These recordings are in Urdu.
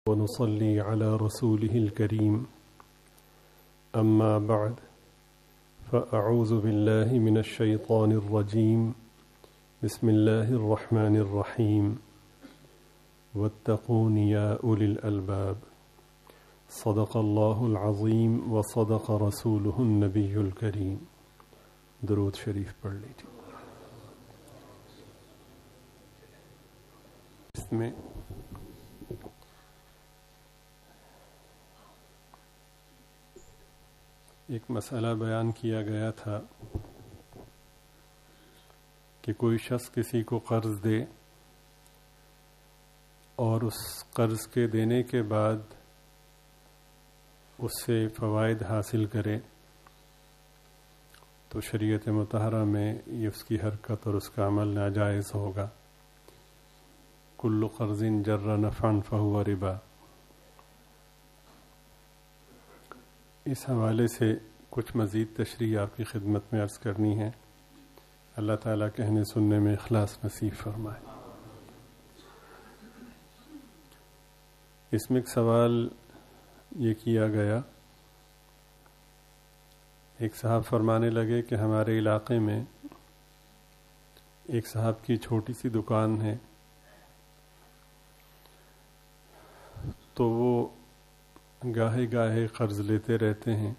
ونصلي على رسوله الكريم أما بعد فأعوذ بالله من الشيطان الرجيم بسم الله الرحمن الرحيم واتقون يا أولي الألباب صدق الله العظيم وصدق رسوله النبي الكريم. درود شریف پڑھ لیجیے. اس میں ایک مسئلہ بیان کیا گیا تھا کہ کوئی شخص کسی کو قرض دے اور اس قرض کے دینے کے بعد اس سے فوائد حاصل کرے تو شریعت مطہرہ میں یہ اس کی حرکت اور اس کا عمل ناجائز ہوگا. کل قرض جر نفعا فہو ربا. اس حوالے سے کچھ مزید تشریح آپ کی خدمت میں عرض کرنی ہے. اللہ تعالیٰ کہنے سننے میں اخلاص نصیب فرمائے. اس میں ایک سوال یہ کیا گیا، ایک صاحب فرمانے لگے کہ ہمارے علاقے میں ایک صاحب کی چھوٹی سی دکان ہے، تو وہ گاہے گاہے قرض لیتے رہتے ہیں،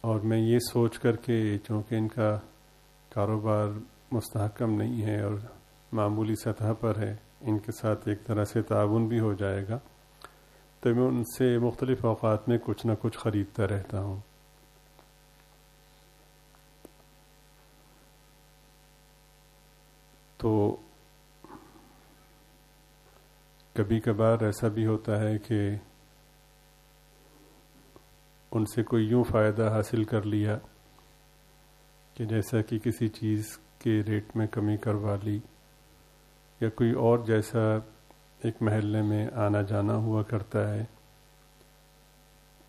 اور میں یہ سوچ کر کے چونکہ ان کا کاروبار مستحکم نہیں ہے اور معمولی سطح پر ہے، ان کے ساتھ ایک طرح سے تعاون بھی ہو جائے گا، تو میں ان سے مختلف اوقات میں کچھ نہ کچھ خریدتا رہتا ہوں. تو کبھی کبھار ایسا بھی ہوتا ہے کہ ان سے کوئی یوں فائدہ حاصل کر لیا کہ جیسا کہ کسی چیز کے ریٹ میں کمی کروا لی، یا کوئی اور جیسا ایک محلے میں آنا جانا ہوا کرتا ہے،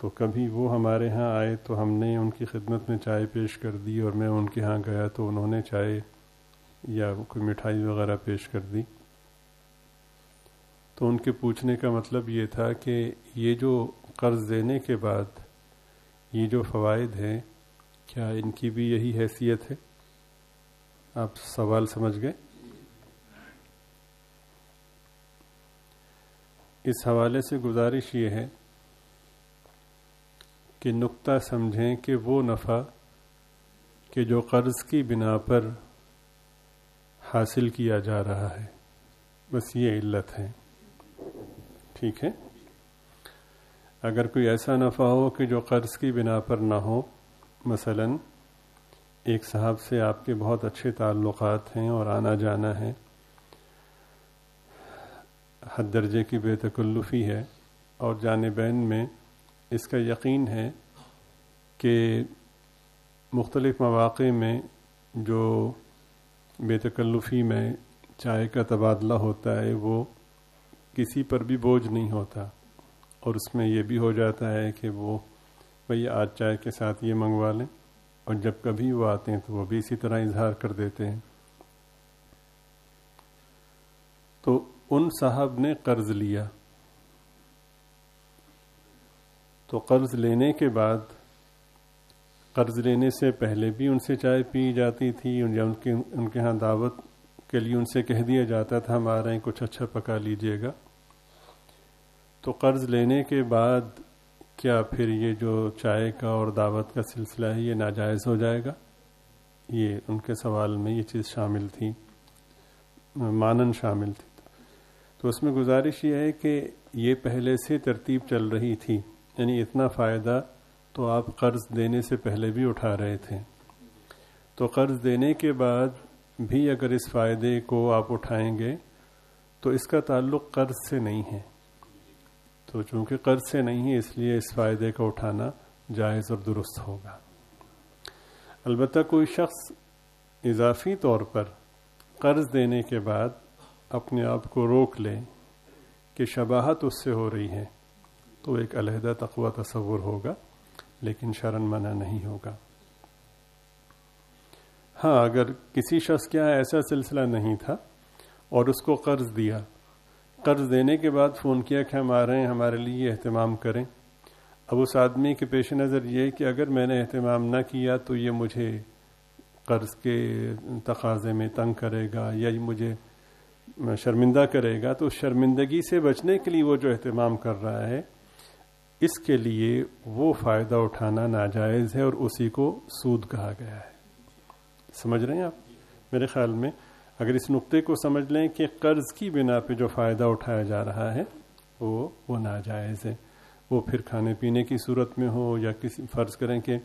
تو کبھی وہ ہمارے ہاں آئے تو ہم نے ان کی خدمت میں چائے پیش کر دی، اور میں ان کے ہاں گیا تو انہوں نے چائے یا کوئی مٹھائی وغیرہ پیش کر دی. تو ان کے پوچھنے کا مطلب یہ تھا کہ یہ جو قرض دینے کے بعد یہ جو فوائد ہیں، کیا ان کی بھی یہی حیثیت ہے؟ آپ سوال سمجھ گئے؟ اس حوالے سے گزارش یہ ہے کہ نقطہ سمجھیں کہ وہ نفع کہ جو قرض کی بنا پر حاصل کیا جا رہا ہے، بس یہ علت ہے. ٹھیک ہے؟ اگر کوئی ایسا نفع ہو کہ جو قرض کی بنا پر نہ ہو، مثلا ایک صاحب سے آپ کے بہت اچھے تعلقات ہیں اور آنا جانا ہے، حد درجے کی بے تکلفی ہے، اور جانبین میں اس کا یقین ہے کہ مختلف مواقع میں جو بے تکلفی میں چائے کا تبادلہ ہوتا ہے وہ کسی پر بھی بوجھ نہیں ہوتا، اور اس میں یہ بھی ہو جاتا ہے کہ وہ بھئی آج چائے کے ساتھ یہ منگوا لیں، اور جب کبھی وہ آتے ہیں تو وہ بھی اسی طرح اظہار کر دیتے ہیں. تو ان صاحب نے قرض لیا، تو قرض لینے کے بعد، قرض لینے سے پہلے بھی ان سے چائے پی جاتی تھی، یا ان کے ہاں دعوت کے لیے ان سے کہہ دیا جاتا تھا ہم آ رہے ہیں کچھ اچھا پکا لیجئے گا. تو قرض لینے کے بعد کیا پھر یہ جو چائے کا اور دعوت کا سلسلہ ہے یہ ناجائز ہو جائے گا؟ یہ ان کے سوال میں یہ چیز شامل تھی، مانن شامل تھی. تو اس میں گزارش یہ ہے کہ یہ پہلے سے ترتیب چل رہی تھی، یعنی اتنا فائدہ تو آپ قرض دینے سے پہلے بھی اٹھا رہے تھے، تو قرض دینے کے بعد بھی اگر اس فائدے کو آپ اٹھائیں گے تو اس کا تعلق قرض سے نہیں ہے. تو چونکہ قرض سے نہیں ہے اس لیے اس فائدے کا اٹھانا جائز اور درست ہوگا. البتہ کوئی شخص اضافی طور پر قرض دینے کے بعد اپنے آپ کو روک لے کہ شباہت اس سے ہو رہی ہے، تو ایک علیحدہ تقوی تصور ہوگا، لیکن شرعاً منع نہیں ہوگا. ہاں اگر کسی شخص کے یہاں ایسا سلسلہ نہیں تھا اور اس کو قرض دیا قرض دینے کے بعد فون کیا کہ ہم آ رہے ہیں، ہمارے لیے اہتمام کریں۔ اب اس آدمی کے پیش نظر یہ کہ اگر میں نے اہتمام نہ کیا تو یہ مجھے قرض کے تقاضے میں تنگ کرے گا یا یہ مجھے شرمندہ کرے گا، تو اس شرمندگی سے بچنے کے لیے وہ جو اہتمام کر رہا ہے اس کے لیے وہ فائدہ اٹھانا ناجائز ہے اور اسی کو سود کہا گیا ہے۔ سمجھ رہے ہیں آپ؟ میرے خیال میں اگر اس نقطے کو سمجھ لیں کہ قرض کی بنا پہ جو فائدہ اٹھایا جا رہا ہے وہ ناجائز ہے، وہ پھر کھانے پینے کی صورت میں ہو یا کسی، فرض کریں کہ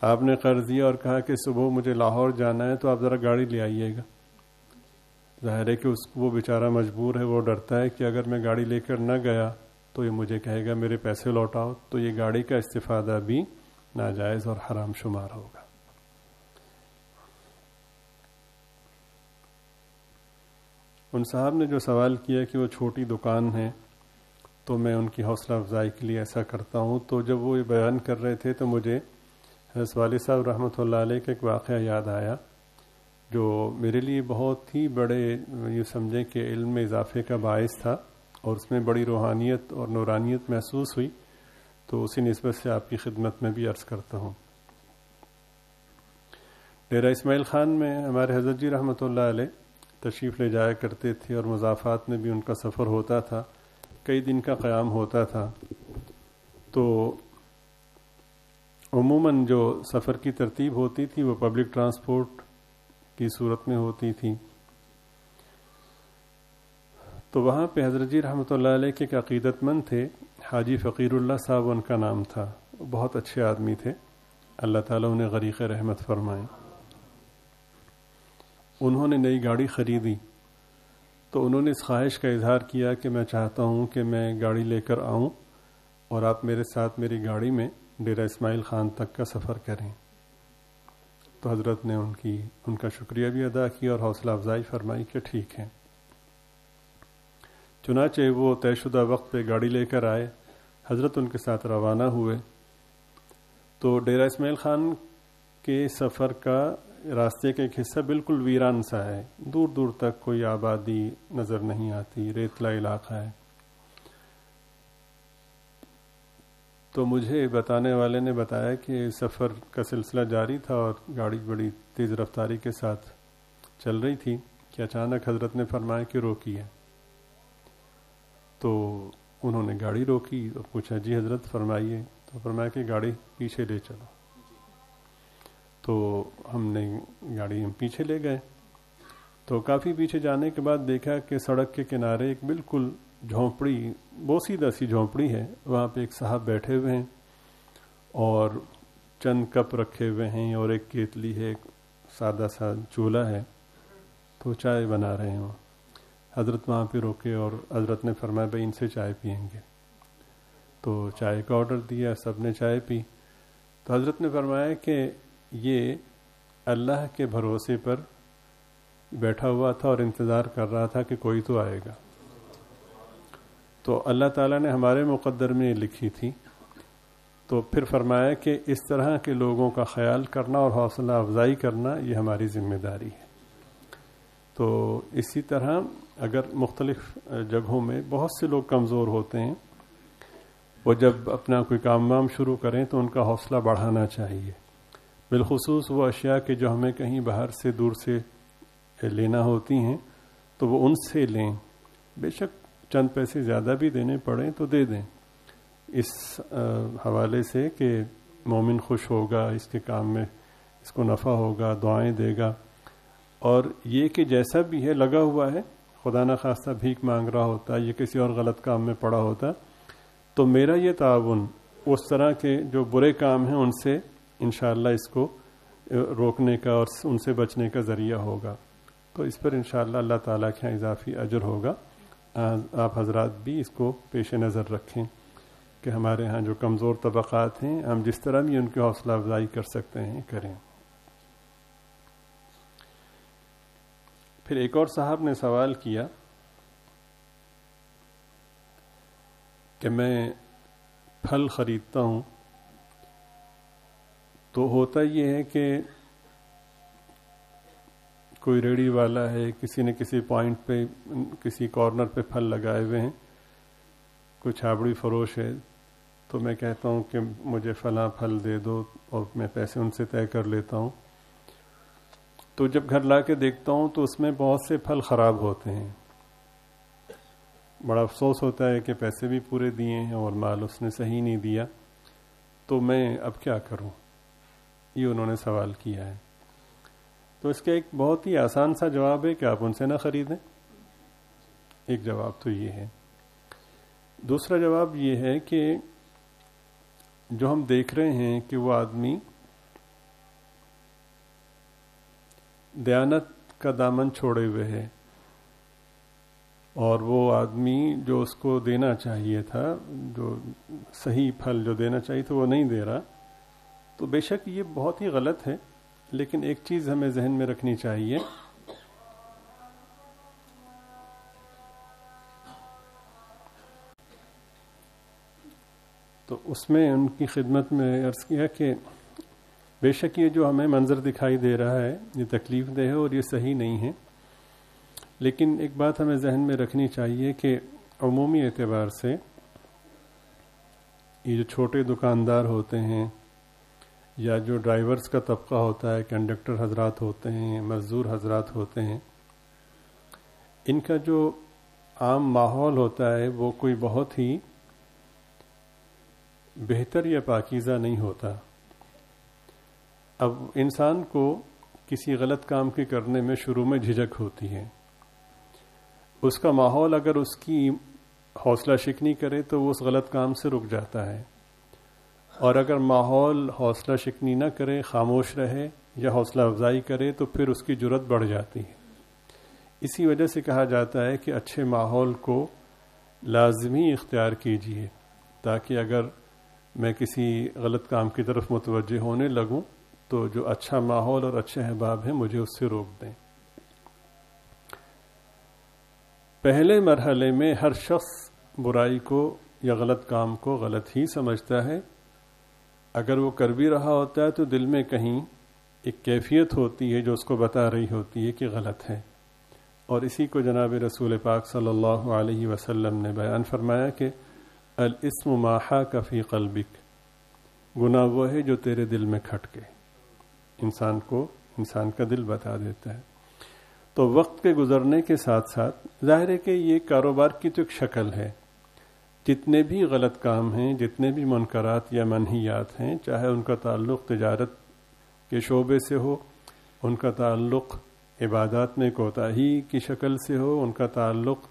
آپ نے قرض دیا اور کہا کہ صبح مجھے لاہور جانا ہے تو آپ ذرا گاڑی لے آئیے گا، ظاہر ہے کہ وہ بیچارہ مجبور ہے، وہ ڈرتا ہے کہ اگر میں گاڑی لے کر نہ گیا تو یہ مجھے کہے گا میرے پیسے لوٹاؤ، تو یہ گاڑی کا استفادہ بھی ناجائز اور حرام شمار ہوگا۔ ان صاحب نے جو سوال کیا کہ وہ چھوٹی دکان ہے تو میں ان کی حوصلہ افزائی کے لیے ایسا کرتا ہوں، تو جب وہ یہ بیان کر رہے تھے تو مجھے حضرت والد صاحب رحمۃ اللہ علیہ کا ایک واقعہ یاد آیا جو میرے لیے بہت ہی بڑے، یہ سمجھیں کہ علم میں اضافے کا باعث تھا اور اس میں بڑی روحانیت اور نورانیت محسوس ہوئی، تو اسی نسبت سے آپ کی خدمت میں بھی عرض کرتا ہوں۔ ڈیرہ اسماعیل خان میں ہمارے حضرت جی رحمۃ اللہ علیہ تشریف لے جایا کرتے تھے اور مضافات میں بھی ان کا سفر ہوتا تھا، کئی دن کا قیام ہوتا تھا، تو عموماً جو سفر کی ترتیب ہوتی تھی وہ پبلک ٹرانسپورٹ کی صورت میں ہوتی تھی۔ تو وہاں پہ حضرت جی رحمۃ اللہ علیہ کے ایک عقیدت مند تھے، حاجی فقیر اللہ صاحب ان کا نام تھا، بہت اچھے آدمی تھے، اللہ تعالیٰ انہیں غریق رحمت فرمائے۔ انہوں نے نئی گاڑی خریدی تو انہوں نے اس خواہش کا اظہار کیا کہ میں چاہتا ہوں کہ میں گاڑی لے کر آؤں اور آپ میرے ساتھ میری گاڑی میں ڈیرہ اسماعیل خان تک کا سفر کریں۔ تو حضرت نے ان کا شکریہ بھی ادا کیا اور حوصلہ افزائی فرمائی کہ ٹھیک ہے۔ چنانچہ وہ طے شدہ وقت پہ گاڑی لے کر آئے، حضرت ان کے ساتھ روانہ ہوئے۔ تو ڈیرہ اسماعیل خان کے سفر کا راستے کا ایک حصہ بالکل ویران سا ہے، دور دور تک کوئی آبادی نظر نہیں آتی، ریتلا علاقہ ہے۔ تو مجھے بتانے والے نے بتایا کہ سفر کا سلسلہ جاری تھا اور گاڑی بڑی تیز رفتاری کے ساتھ چل رہی تھی کہ اچانک حضرت نے فرمایا کہ روکیے۔ تو انہوں نے گاڑی روکی اور پوچھا جی حضرت فرمائیے، تو فرمایا کہ گاڑی پیچھے لے چلو۔ تو ہم نے گاڑی پیچھے لے گئے، تو کافی پیچھے جانے کے بعد دیکھا کہ سڑک کے کنارے ایک بالکل جھونپڑی، بوسیدہ سی جھونپڑی ہے، وہاں پہ ایک صاحب بیٹھے ہوئے ہیں اور چند کپ رکھے ہوئے ہیں اور ایک کیتلی ہے، ایک سادہ سا چولہا ہے، تو چائے بنا رہے ہیں۔ حضرت وہاں پہ روکے اور حضرت نے فرمایا بھائی ان سے چائے پئیں گے، تو چائے کا آرڈر دیا، سب نے چائے پی۔ تو حضرت نے فرمایا کہ یہ اللہ کے بھروسے پر بیٹھا ہوا تھا اور انتظار کر رہا تھا کہ کوئی تو آئے گا، تو اللہ تعالیٰ نے ہمارے مقدر میں لکھی تھی۔ تو پھر فرمایا کہ اس طرح کے لوگوں کا خیال کرنا اور حوصلہ افزائی کرنا یہ ہماری ذمہ داری ہے۔ تو اسی طرح اگر مختلف جگہوں میں بہت سے لوگ کمزور ہوتے ہیں، وہ جب اپنا کوئی کام وام شروع کریں تو ان کا حوصلہ بڑھانا چاہیے، بالخصوص وہ اشیاء کہ جو ہمیں کہیں باہر سے دور سے لینا ہوتی ہیں تو وہ ان سے لیں، بے شک چند پیسے زیادہ بھی دینے پڑیں تو دے دیں، اس حوالے سے کہ مومن خوش ہوگا، اس کے کام میں اس کو نفع ہوگا، دعائیں دے گا۔ اور یہ کہ جیسا بھی ہے لگا ہوا ہے، خدا نہ خواستہ بھیک مانگ رہا ہوتا ہے، یہ کسی اور غلط کام میں پڑا ہوتا، تو میرا یہ تعاون اس طرح کے جو برے کام ہیں ان سے انشاءاللہ اس کو روکنے کا اور ان سے بچنے کا ذریعہ ہوگا، تو اس پر انشاءاللہ اللہ تعالیٰ کے یہاں اضافی اجر ہوگا۔ آپ حضرات بھی اس کو پیش نظر رکھیں کہ ہمارے ہاں جو کمزور طبقات ہیں ہم جس طرح بھی ان کی حوصلہ افزائی کر سکتے ہیں کریں۔ پھر ایک اور صاحب نے سوال کیا کہ میں پھل خریدتا ہوں تو ہوتا یہ ہے کہ کوئی ریڑھی والا ہے، کسی نے کسی پوائنٹ پہ کسی کارنر پہ پھل لگائے ہوئے ہیں، کوئی چھابڑی فروش ہے، تو میں کہتا ہوں کہ مجھے فلاں پھل دے دو اور میں پیسے ان سے طے کر لیتا ہوں. تو جب گھر لا کے دیکھتا ہوں تو اس میں بہت سے پھل خراب ہوتے ہیں. بڑا افسوس ہوتا ہے کہ پیسے بھی پورے دیے ہیں اور مال اس نے صحیح نہیں دیا، تو میں اب کیا کروں؟ یہ انہوں نے سوال کیا ہے. تو اس کا ایک بہت ہی آسان سا جواب ہے کہ آپ ان سے نہ خریدیں. ایک جواب تو یہ ہے. دوسرا جواب یہ ہے کہ جو ہم دیکھ رہے ہیں کہ وہ آدمی دیانت کا دامن چھوڑے ہوئے ہے، اور وہ آدمی جو اس کو دینا چاہیے تھا، جو صحیح پھل جو دینا چاہیے تھا وہ نہیں دے رہا، تو بے شک یہ بہت ہی غلط ہے. لیکن ایک چیز ہمیں ذہن میں رکھنی چاہیے، تو اس میں ان کی خدمت میں عرض کیا کہ بے شک یہ جو ہمیں منظر دکھائی دے رہا ہے یہ تکلیف دہ ہے اور یہ صحیح نہیں ہے، لیکن ایک بات ہمیں ذہن میں رکھنی چاہیے کہ عمومی اعتبار سے یہ جو چھوٹے دکاندار ہوتے ہیں یا جو ڈرائیورز کا طبقہ ہوتا ہے، کنڈکٹر حضرات ہوتے ہیں، مزدور حضرات ہوتے ہیں، ان کا جو عام ماحول ہوتا ہے وہ کوئی بہت ہی بہتر یا پاکیزہ نہیں ہوتا. اب انسان کو کسی غلط کام کے کرنے میں شروع میں جھجک ہوتی ہے. اس کا ماحول اگر اس کی حوصلہ شکنی کرے تو وہ اس غلط کام سے رک جاتا ہے، اور اگر ماحول حوصلہ شکنی نہ کرے، خاموش رہے یا حوصلہ افزائی کرے تو پھر اس کی جرأت بڑھ جاتی ہے. اسی وجہ سے کہا جاتا ہے کہ اچھے ماحول کو لازمی اختیار کیجیے، تاکہ اگر میں کسی غلط کام کی طرف متوجہ ہونے لگوں تو جو اچھا ماحول اور اچھے احباب ہیں مجھے اس سے روک دیں. پہلے مرحلے میں ہر شخص برائی کو یا غلط کام کو غلط ہی سمجھتا ہے. اگر وہ کر بھی رہا ہوتا ہے تو دل میں کہیں ایک کیفیت ہوتی ہے جو اس کو بتا رہی ہوتی ہے کہ غلط ہے. اور اسی کو جناب رسول پاک صلی اللہ علیہ وسلم نے بیان فرمایا کہ الاسم ما حاک فی قلبک، گناہ وہ ہے جو تیرے دل میں کھٹکے. انسان کا دل بتا دیتا ہے. تو وقت کے گزرنے کے ساتھ ساتھ ظاہر ہے کہ یہ کاروبار کی تو ایک شکل ہے. جتنے بھی غلط کام ہیں، جتنے بھی منکرات یا منہیات ہیں، چاہے ان کا تعلق تجارت کے شعبے سے ہو، ان کا تعلق عبادات میں کوتاہی کی شکل سے ہو، ان کا تعلق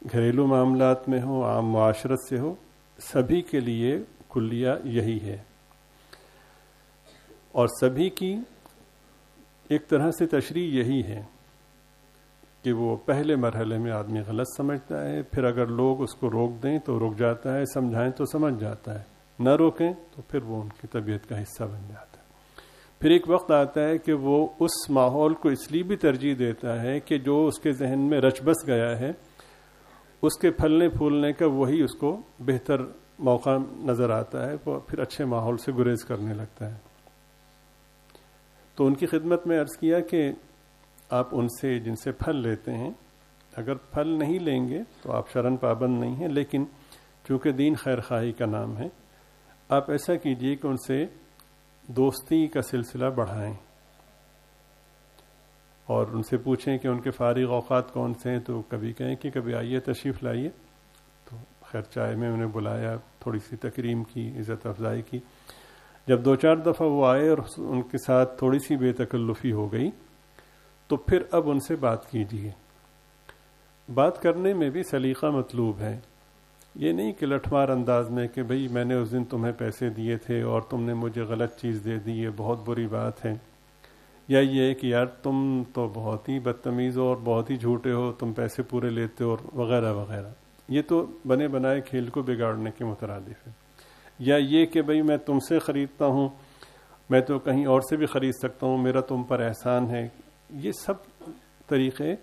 گھریلو معاملات میں ہو، عام معاشرت سے ہو، سبھی کے لیے کلیہ یہی ہے. اور سبھی کی ایک طرح سے تشریح یہی ہے کہ وہ پہلے مرحلے میں آدمی غلط سمجھتا ہے، پھر اگر لوگ اس کو روک دیں تو رک جاتا ہے، سمجھائیں تو سمجھ جاتا ہے، نہ روکیں تو پھر وہ ان کی طبیعت کا حصہ بن جاتا ہے. پھر ایک وقت آتا ہے کہ وہ اس ماحول کو اس لیے بھی ترجیح دیتا ہے کہ جو اس کے ذہن میں رچ بس گیا ہے، اس کے پھلنے پھولنے کا وہی اس کو بہتر موقع نظر آتا ہے، وہ پھر اچھے ماحول سے گریز کرنے لگتا ہے. تو ان کی خدمت میں عرض کیا کہ آپ ان سے جن سے پھل لیتے ہیں، اگر پھل نہیں لیں گے تو آپ شرعاً پابند نہیں ہیں، لیکن چونکہ دین خیر خواہی کا نام ہے، آپ ایسا کیجئے کہ ان سے دوستی کا سلسلہ بڑھائیں اور ان سے پوچھیں کہ ان کے فارغ اوقات کون سے ہیں. تو کبھی کہیں کہ کبھی آئیے تشریف لائیے، تو خیر چائے میں انہیں بلایا، تھوڑی سی تکریم کی، عزت افزائی کی. جب 2-4 دفعہ وہ آئے اور ان کے ساتھ تھوڑی سی بے تکلفی ہو گئی تو پھر اب ان سے بات کیجیے. بات کرنے میں بھی سلیقہ مطلوب ہے. یہ نہیں کہ لٹھمار انداز میں کہ بھئی میں نے اس دن تمہیں پیسے دیے تھے اور تم نے مجھے غلط چیز دے دی، یہ بہت بری بات ہے. یا یہ کہ یار تم تو بہت ہی بدتمیز ہو اور بہت ہی جھوٹے ہو، تم پیسے پورے لیتے ہو اور وغیرہ وغیرہ. یہ تو بنے بنائے کھیل کو بگاڑنے کے مترادف ہے. یا یہ کہ بھئی میں تم سے خریدتا ہوں، میں تو کہیں اور سے بھی خرید سکتا ہوں، میرا تم پر احسان ہے. یہ سب طریقے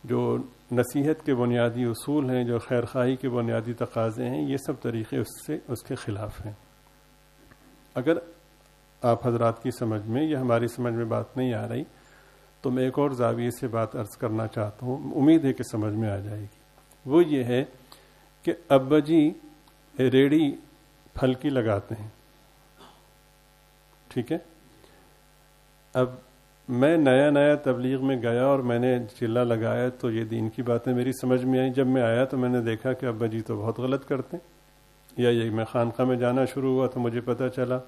جو نصیحت کے بنیادی اصول ہیں، جو خیر خواہی کے بنیادی تقاضے ہیں، یہ سب طریقے اس کے خلاف ہیں. اگر آپ حضرات کی سمجھ میں یا ہماری سمجھ میں بات نہیں آ رہی تو میں ایک اور زاویے سے بات عرض کرنا چاہتا ہوں، امید ہے کہ سمجھ میں آ جائے گی۔ وہ یہ ہے کہ ابا جی ریڑھی پھل کی لگاتے ہیں، ٹھیک ہے۔ اب میں نیا تبلیغ میں گیا اور میں نے چلہ لگایا تو یہ دین کی باتیں میری سمجھ میں آئیں۔ جب میں آیا تو میں نے دیکھا کہ ابا جی تو بہت غلط کرتے ہیں، یا یہ میں خانقاہ میں جانا شروع ہوا تو مجھے پتہ چلا،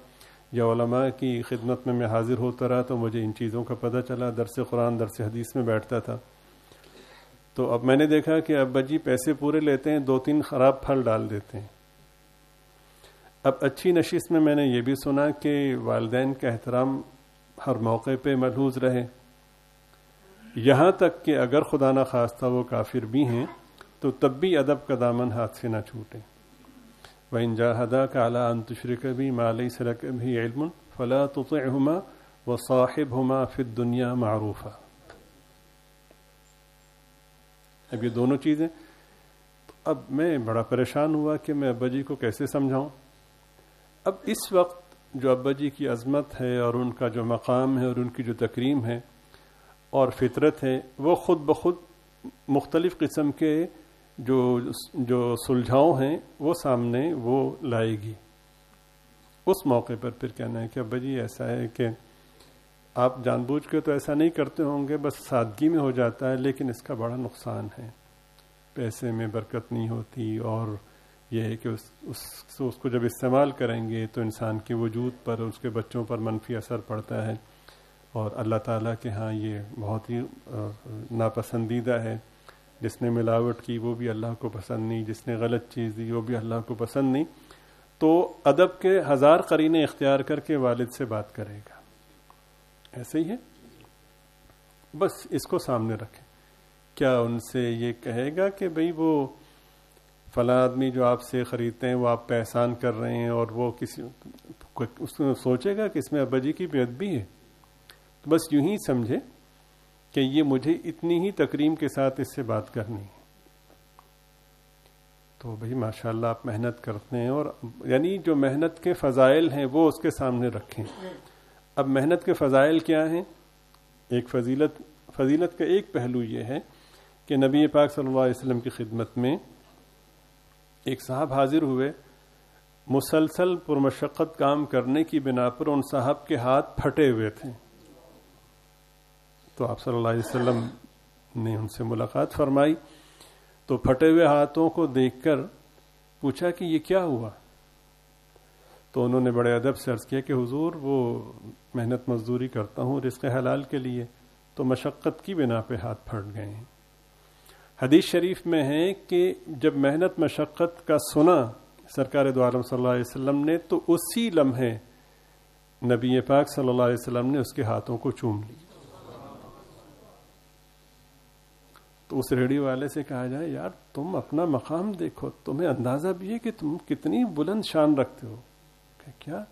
یا علماء کی خدمت میں حاضر ہوتا رہا تو مجھے ان چیزوں کا پتہ چلا، درس قرآن درس حدیث میں بیٹھتا تھا تو اب میں نے دیکھا کہ ابا جی پیسے پورے لیتے ہیں، 2-3 خراب پھل ڈال دیتے ہیں۔ اب اچھی نشست میں نے یہ بھی سنا کہ والدین کا احترام ہر موقع پہ ملحوظ رہے، یہاں تک کہ اگر خدا نہ خواستہ وہ کافر بھی ہیں تو تب بھی ادب کا دامن ہاتھ سے نہ چھوٹے۔ وَإِن جَاهَدَاكَ عَلَىٰ أَن تُشْرِكَ بِي مَا لَيْسَ لَكَ بِهِ عِلْمٌ فَلَا تُطِعْهُمَا وَصَاحِبْهُمَا فِي الدُّنْيَا مَعْرُوفًا۔ اب یہ دونوں چیزیں، اب میں بڑا پریشان ہوا کہ میں ابا جی کو کیسے سمجھاؤں۔ اب اس وقت جو ابا جی کی عظمت ہے اور ان کا جو مقام ہے اور ان کی جو تکریم ہے اور فطرت ہے، وہ خود بخود مختلف قسم کے جو سلجھاؤ ہیں وہ سامنے وہ لائے گی۔ اس موقع پر پھر کہنا ہے کہ ابا جی ایسا ہے کہ آپ جان بوجھ کے تو ایسا نہیں کرتے ہوں گے، بس سادگی میں ہو جاتا ہے، لیکن اس کا بڑا نقصان ہے، پیسے میں برکت نہیں ہوتی، اور یہ ہے کہ اس کو جب استعمال کریں گے تو انسان کے وجود پر، اس کے بچوں پر منفی اثر پڑتا ہے، اور اللہ تعالیٰ کے ہاں یہ بہت ہی ناپسندیدہ ہے۔ جس نے ملاوٹ کی وہ بھی اللہ کو پسند نہیں، جس نے غلط چیز دی وہ بھی اللہ کو پسند نہیں۔ تو ادب کے 1000 قرینے اختیار کر کے والد سے بات کرے گا، ایسے ہی ہے، بس اس کو سامنے رکھیں۔ کیا ان سے یہ کہے گا کہ بھئی وہ فلاں آدمی جو آپ سے خریدتے ہیں وہ آپ پہ احسان کر رہے ہیں، اور وہ اس میں سوچے گا کہ اس میں ابا جی کی بے ادبی ہے؟ تو بس یوں ہی سمجھے کہ یہ مجھے اتنی ہی تکریم کے ساتھ اس سے بات کرنی ہے۔ تو بھئی ماشاءاللہ آپ محنت کرتے ہیں، اور یعنی جو محنت کے فضائل ہیں وہ اس کے سامنے رکھیں۔ اب محنت کے فضائل کیا ہیں؟ ایک فضیلت کا ایک پہلو یہ ہے کہ نبی پاک صلی اللہ علیہ وسلم کی خدمت میں ایک صاحب حاضر ہوئے، مسلسل پرمشقت کام کرنے کی بنا پر ان صاحب کے ہاتھ پھٹے ہوئے تھے، تو آپ صلی اللہ علیہ وسلم نے ان سے ملاقات فرمائی، تو پھٹے ہوئے ہاتھوں کو دیکھ کر پوچھا کہ یہ کیا ہوا؟ تو انہوں نے بڑے ادب سے عرض کیا کہ حضور وہ محنت مزدوری کرتا ہوں رزق حلال کے لیے، تو مشقت کی بنا پہ ہاتھ پھٹ گئے ہیں۔ حدیث شریف میں ہے کہ جب محنت مشقت کا سنا سرکار دو عالم صلی اللہ علیہ وسلم نے، تو اسی لمحے نبی پاک صلی اللہ علیہ وسلم نے اس کے ہاتھوں کو چوم لی۔ تو اس ریڑھی والے سے کہا جائے یار تم اپنا مقام دیکھو، تمہیں اندازہ بھی ہے کہ تم کتنی بلند شان رکھتے ہو، کہ کیا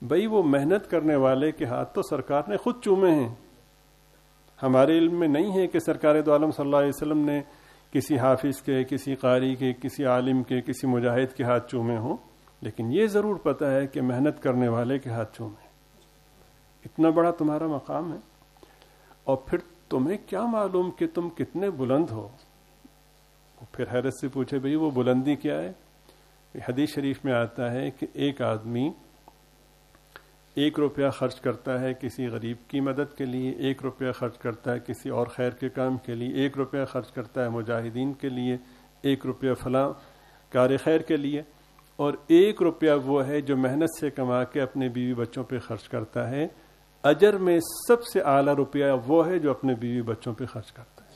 بھئی وہ محنت کرنے والے کے ہاتھ تو سرکار نے خود چومے ہیں۔ ہمارے علم میں نہیں ہے کہ سرکار دو عالم صلی اللہ علیہ وسلم نے کسی حافظ کے، کسی قاری کے، کسی عالم کے، کسی مجاہد کے ہاتھ چومے ہوں، لیکن یہ ضرور پتہ ہے کہ محنت کرنے والے کے ہاتھ چومے۔ اتنا بڑا تمہارا مقام ہے، اور پھر تمہیں کیا معلوم کہ تم کتنے بلند ہو؟ پھر حیرت سے پوچھے بھئی وہ بلندی کیا ہے؟ حدیث شریف میں آتا ہے کہ ایک آدمی 1 روپیہ خرچ کرتا ہے کسی غریب کی مدد کے لیے، 1 روپیہ خرچ کرتا ہے کسی اور خیر کے کام کے لیے، 1 روپیہ خرچ کرتا ہے مجاہدین کے لیے، 1 روپیہ فلاں کار خیر کے لیے، اور 1 روپیہ وہ ہے جو محنت سے کما کے اپنے بیوی بچوں پہ خرچ کرتا ہے۔ اجر میں سب سے اعلیٰ روپیہ وہ ہے جو اپنے بیوی بچوں پہ خرچ کرتا ہے،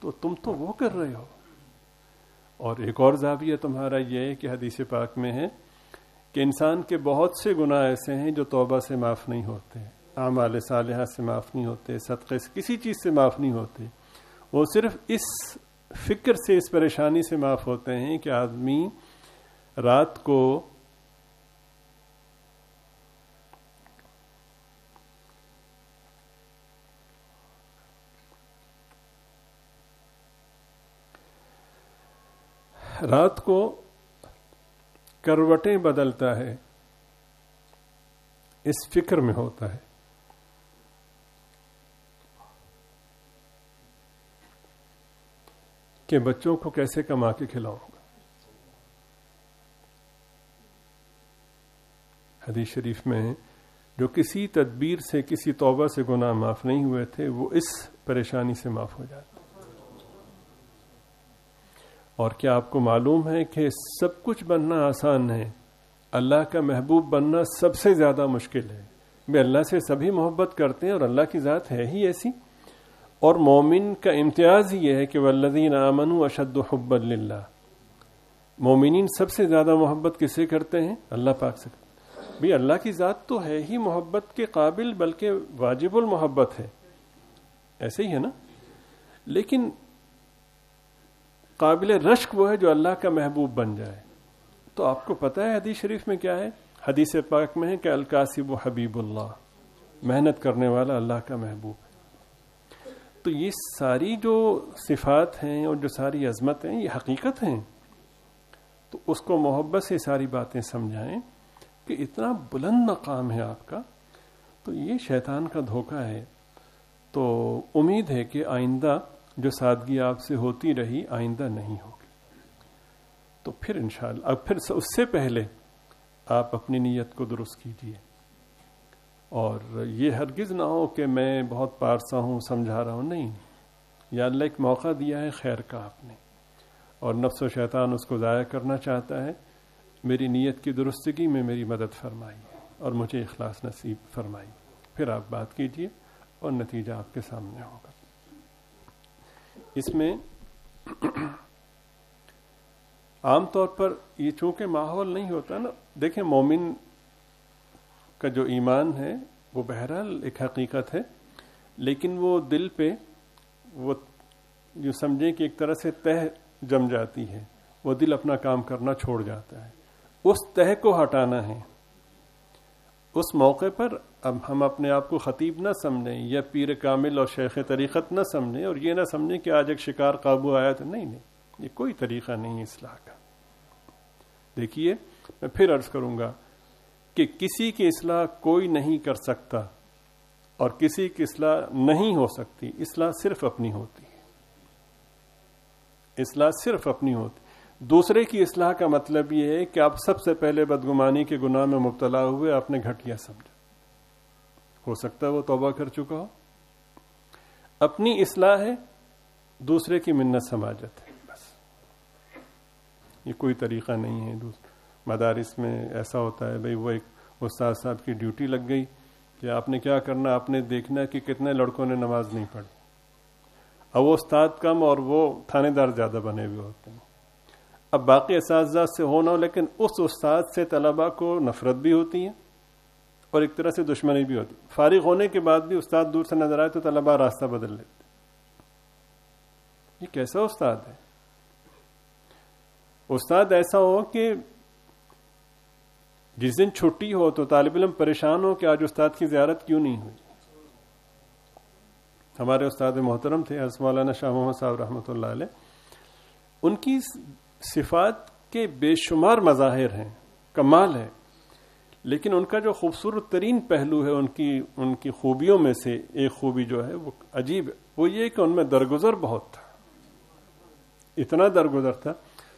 تو تم تو وہ کر رہے ہو۔ اور ایک اور زاویہ تمہارا یہ ہے کہ حدیث پاک میں ہے کہ انسان کے بہت سے گناہ ایسے ہیں جو توبہ سے معاف نہیں ہوتے، اعمال صالحہ سے معاف نہیں ہوتے، صدقے سے، کسی چیز سے معاف نہیں ہوتے، وہ صرف اس فکر سے، اس پریشانی سے معاف ہوتے ہیں کہ آدمی رات کو کروٹیں بدلتا ہے، اس فکر میں ہوتا ہے، کہ بچوں کو کیسے کما کے کھلاؤں گا. حدیث شریف میں جو کسی تدبیر سے کسی توبہ سے گناہ معاف نہیں ہوئے تھے وہ اس پریشانی سے معاف ہو جاتے. اور کیا آپ کو معلوم ہے کہ سب کچھ بننا آسان ہے، اللہ کا محبوب بننا سب سے زیادہ مشکل ہے. بے اللہ سے سبھی محبت کرتے ہیں اور اللہ کی ذات ہے ہی ایسی. اور مومن کا امتیاز یہ ہے کہ والذین آمنوا اشد حبا للہ. مومنین سب سے زیادہ محبت کس سے کرتے ہیں؟ اللہ پاک سے. بھی اللہ کی ذات تو ہے ہی محبت کے قابل، بلکہ واجب المحبت ہے، ایسے ہی ہے نا. لیکن قابل رشک وہ ہے جو اللہ کا محبوب بن جائے. تو آپ کو پتہ ہے حدیث شریف میں کیا ہے؟ حدیث پاک میں ہے کہ الکاسب حبیب اللہ، محنت کرنے والا اللہ کا محبوب ہے. تو یہ ساری جو صفات ہیں اور جو ساری عظمت ہیں یہ حقیقت ہیں. تو اس کو محبت سے ساری باتیں سمجھائیں کہ اتنا بلند مقام ہے آپ کا. تو یہ شیطان کا دھوکہ ہے. تو امید ہے کہ آئندہ جو سادگی آپ سے ہوتی رہی آئندہ نہیں ہوگی. تو پھر انشاءاللہ اب پھر اس سے پہلے آپ اپنی نیت کو درست کیجیے. اور یہ ہرگز نہ ہو کہ میں بہت پارسا ہوں، سمجھا رہا ہوں. نہیں، یا اللہ ایک موقع دیا ہے خیر کا آپ نے، اور نفس و شیطان اس کو ضائع کرنا چاہتا ہے. میری نیت کی درستگی میں میری مدد فرمائیے اور مجھے اخلاص نصیب فرمائیے. پھر آپ بات کیجیے اور نتیجہ آپ کے سامنے ہوگا. اس میں عام طور پر یہ چونکہ ماحول نہیں ہوتا نا. دیکھیں مومن کا جو ایمان ہے وہ بہرحال ایک حقیقت ہے، لیکن وہ دل پہ وہ جو سمجھیں کہ ایک طرح سے تہ جم جاتی ہے. وہ دل اپنا کام کرنا چھوڑ جاتا ہے. اس تہ کو ہٹانا ہے. اس موقع پر اب ہم اپنے آپ کو خطیب نہ سمجھیں یا پیر کامل اور شیخ طریقت نہ سمجھیں، اور یہ نہ سمجھیں کہ آج ایک شکار قابو آیا تو نہیں، یہ کوئی طریقہ نہیں اصلاح کا. دیکھیے میں پھر عرض کروں گا کہ کسی کی اصلاح کوئی نہیں کر سکتا اور کسی کی اصلاح نہیں ہو سکتی. اصلاح صرف اپنی ہوتی ہے. اصلاح صرف اپنی ہوتی. دوسرے کی اصلاح کا مطلب یہ ہے کہ آپ سب سے پہلے بدگمانی کے گناہ میں مبتلا ہوئے، آپ نے گھٹیا سمجھا. ہو سکتا ہے وہ توبہ کر چکا ہو. اپنی اصلاح ہے، دوسرے کی منت سماجت ہے. بس یہ کوئی طریقہ نہیں ہے. مدارس میں ایسا ہوتا ہے، بھئی وہ ایک استاد صاحب کی ڈیوٹی لگ گئی کہ آپ نے کیا کرنا، آپ نے دیکھنا کہ کتنے لڑکوں نے نماز نہیں پڑھی. اب وہ استاد کم اور وہ تھانے دار زیادہ بنے ہوئے ہوتے ہیں. اب باقی اساتذہ سے ہونا ہو، لیکن اس استاد سے طلباء کو نفرت بھی ہوتی ہے اور ایک طرح سے دشمنی بھی ہوتی. فارغ ہونے کے بعد بھی استاد دور سے نظر آئے تو طلباء راستہ بدل لیتے. یہ کیسا استاد ہے؟ استاد ایسا ہو کہ جس دن چھٹی ہو تو طالب علم پریشان ہو کہ آج استاد کی زیارت کیوں نہیں ہوئی. ہمارے استاد محترم تھے حضرت مولانا شاہ محمد صاحب رحمۃ اللہ علیہ. ان کی صفات کے بے شمار مظاہر ہیں، کمال ہے، لیکن ان کا جو خوبصورت ترین پہلو ہے، ان کی خوبیوں میں سے ایک خوبی جو ہے وہ عجیب ہے. وہ یہ کہ ان میں درگزر بہت تھا. اتنا درگزر تھا.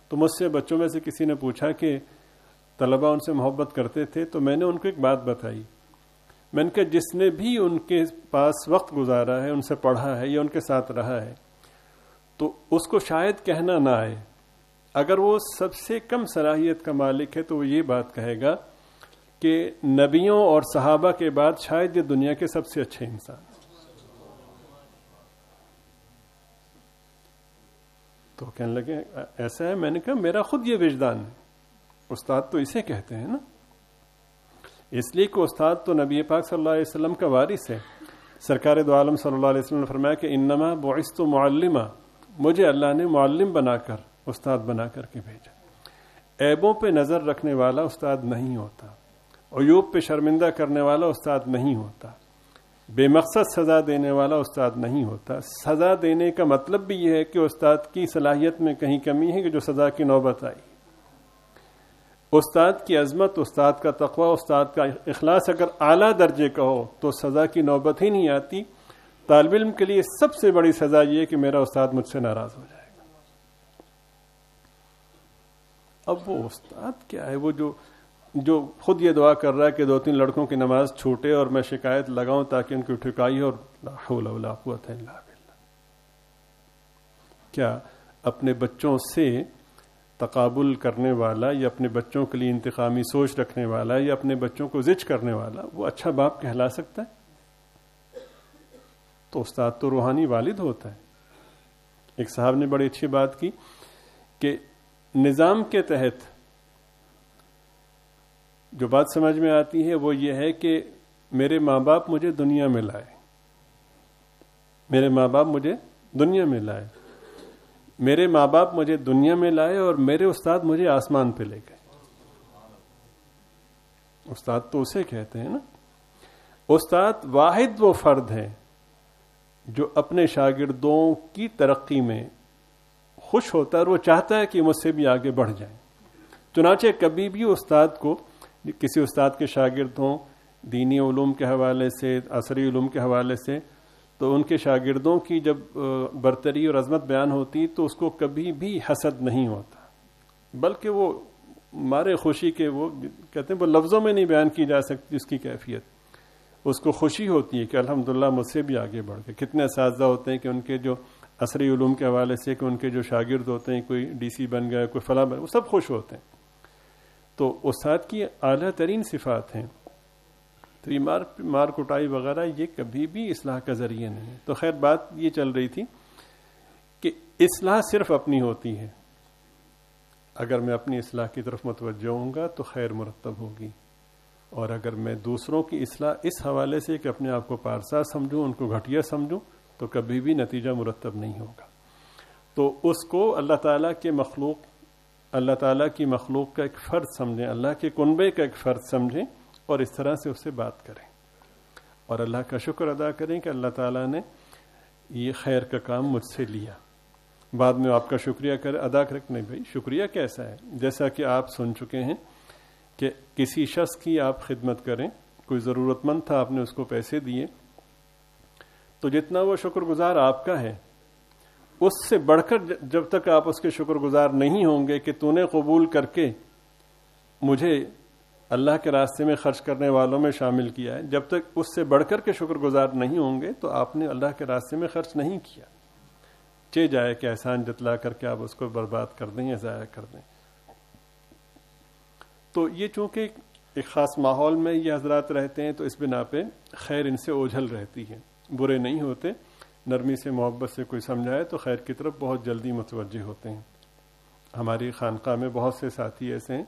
تو مجھ سے بچوں میں سے کسی نے پوچھا کہ طلباء ان سے محبت کرتے تھے، تو میں نے ان کو ایک بات بتائی. میں نے کہا جس نے بھی ان کے پاس وقت گزارا ہے، ان سے پڑھا ہے یا ان کے ساتھ رہا ہے، تو اس کو شاید کہنا نہ آئے. اگر وہ سب سے کم صلاحیت کا مالک ہے تو وہ یہ بات کہے گا کہ نبیوں اور صحابہ کے بعد شاید یہ دنیا کے سب سے اچھے انسان. تو کہنے لگے ایسا ہے؟ میں نے کہا میرا خود یہ وجدان ہے. استاد تو اسے کہتے ہیں نا، اس لیے کہ استاد تو نبی پاک صلی اللہ علیہ وسلم کا وارث ہے. سرکار دو عالم صلی اللہ علیہ وسلم نے فرمایا کہ انما بعثت معلما، مجھے اللہ نے معلم بنا کر، استاد بنا کر کے بھیجا. عیبوں پہ نظر رکھنے والا استاد نہیں ہوتا، عیوب پہ شرمندہ کرنے والا استاد نہیں ہوتا، بے مقصد سزا دینے والا استاد نہیں ہوتا. سزا دینے کا مطلب بھی یہ ہے کہ استاد کی صلاحیت میں کہیں کمی ہے کہ جو سزا کی نوبت آئی. استاد کی عظمت، استاد کا تقوی، استاد کا اخلاص اگر اعلیٰ درجے کا ہو تو سزا کی نوبت ہی نہیں آتی. طالب علم کے لیے سب سے بڑی سزا یہ ہے کہ میرا استاد مجھ سے ناراض ہو جائے گا. اب وہ استاد کیا ہے، وہ جو خود یہ دعا کر رہا ہے کہ 2-3 لڑکوں کی نماز چھوٹے اور میں شکایت لگاؤں تاکہ ان کی ٹھکائی، اور لا حول ولا قوت الا باللہ. کیا اپنے بچوں سے تقابل کرنے والا یا اپنے بچوں کے لیے انتقامی سوچ رکھنے والا یا اپنے بچوں کو زج کرنے والا وہ اچھا باپ کہلا سکتا ہے؟ تو استاد تو روحانی والد ہوتا ہے. ایک صاحب نے بڑی اچھی بات کی کہ نظام کے تحت جو بات سمجھ میں آتی ہے وہ یہ ہے کہ میرے ماں باپ مجھے دنیا میں لائے، میرے ماں باپ مجھے دنیا میں لائے، میرے ماں باپ مجھے دنیا میں لائے اور میرے استاد مجھے آسمان پہ لے گئے. استاد تو اسے کہتے ہیں نا. استاد واحد وہ فرد ہے جو اپنے شاگردوں کی ترقی میں خوش ہوتا ہے اور وہ چاہتا ہے کہ مجھ سے بھی آگے بڑھ جائیں. چنانچہ کبھی بھی استاد کو، کسی استاد کے شاگرد ہوں دینی علوم کے حوالے سے، عصری علوم کے حوالے سے، تو ان کے شاگردوں کی جب برتری اور عظمت بیان ہوتی تو اس کو کبھی بھی حسد نہیں ہوتا، بلکہ وہ مارے خوشی کے، وہ کہتے ہیں وہ لفظوں میں نہیں بیان کی جا سکتی اس کی کیفیت. اس کو خوشی ہوتی ہے کہ الحمدللہ مجھ سے بھی آگے بڑھ گئے. کتنے اساتذہ ہوتے ہیں کہ ان کے جو عصری علوم کے حوالے سے کہ ان کے جو شاگرد ہوتے ہیں، کوئی ڈی سی بن گیا، کوئی فلاں بن گیا، وہ سب خوش ہوتے ہیں. تو استاد کی اعلیٰ ترین صفات ہیں. تو یہ مار کٹائی وغیرہ یہ کبھی بھی اصلاح کا ذریعہ نہیں. تو خیر بات یہ چل رہی تھی کہ اصلاح صرف اپنی ہوتی ہے. اگر میں اپنی اصلاح کی طرف متوجہ ہوں گا تو خیر مرتب ہوگی، اور اگر میں دوسروں کی اصلاح اس حوالے سے کہ اپنے آپ کو پارسا سمجھوں، ان کو گھٹیا سمجھوں، تو کبھی بھی نتیجہ مرتب نہیں ہوگا. تو اس کو اللہ تعالیٰ کی مخلوق کا ایک فرد سمجھیں، اللہ کے کنبے کا ایک فرد سمجھیں اور اس طرح سے اس سے بات کریں، اور اللہ کا شکر ادا کریں کہ اللہ تعالیٰ نے یہ خیر کا کام مجھ سے لیا. بعد میں آپ کا شکریہ ادا کریں. نہیں بھائی، شکریہ کیسا ہے؟ جیسا کہ آپ سن چکے ہیں کہ کسی شخص کی آپ خدمت کریں، کوئی ضرورت مند تھا، آپ نے اس کو پیسے دیے، تو جتنا وہ شکر گزار آپ کا ہے، اس سے بڑھ کر جب تک آپ اس کے شکر گزار نہیں ہوں گے کہ تو نے قبول کر کے مجھے اللہ کے راستے میں خرچ کرنے والوں میں شامل کیا ہے، جب تک اس سے بڑھ کر کے شکر گزار نہیں ہوں گے تو آپ نے اللہ کے راستے میں خرچ نہیں کیا. چے جائے کہ احسان جتلا کر کے آپ اس کو برباد کر دیں یا ضائع کر دیں. تو یہ چونکہ ایک خاص ماحول میں یہ حضرات رہتے ہیں تو اس بنا پہ خیر ان سے اوجھل رہتی ہے. برے نہیں ہوتے، نرمی سے محبت سے کوئی سمجھائے تو خیر کی طرف بہت جلدی متوجہ ہوتے ہیں. ہماری خانقاہ میں بہت سے ساتھی ایسے ہیں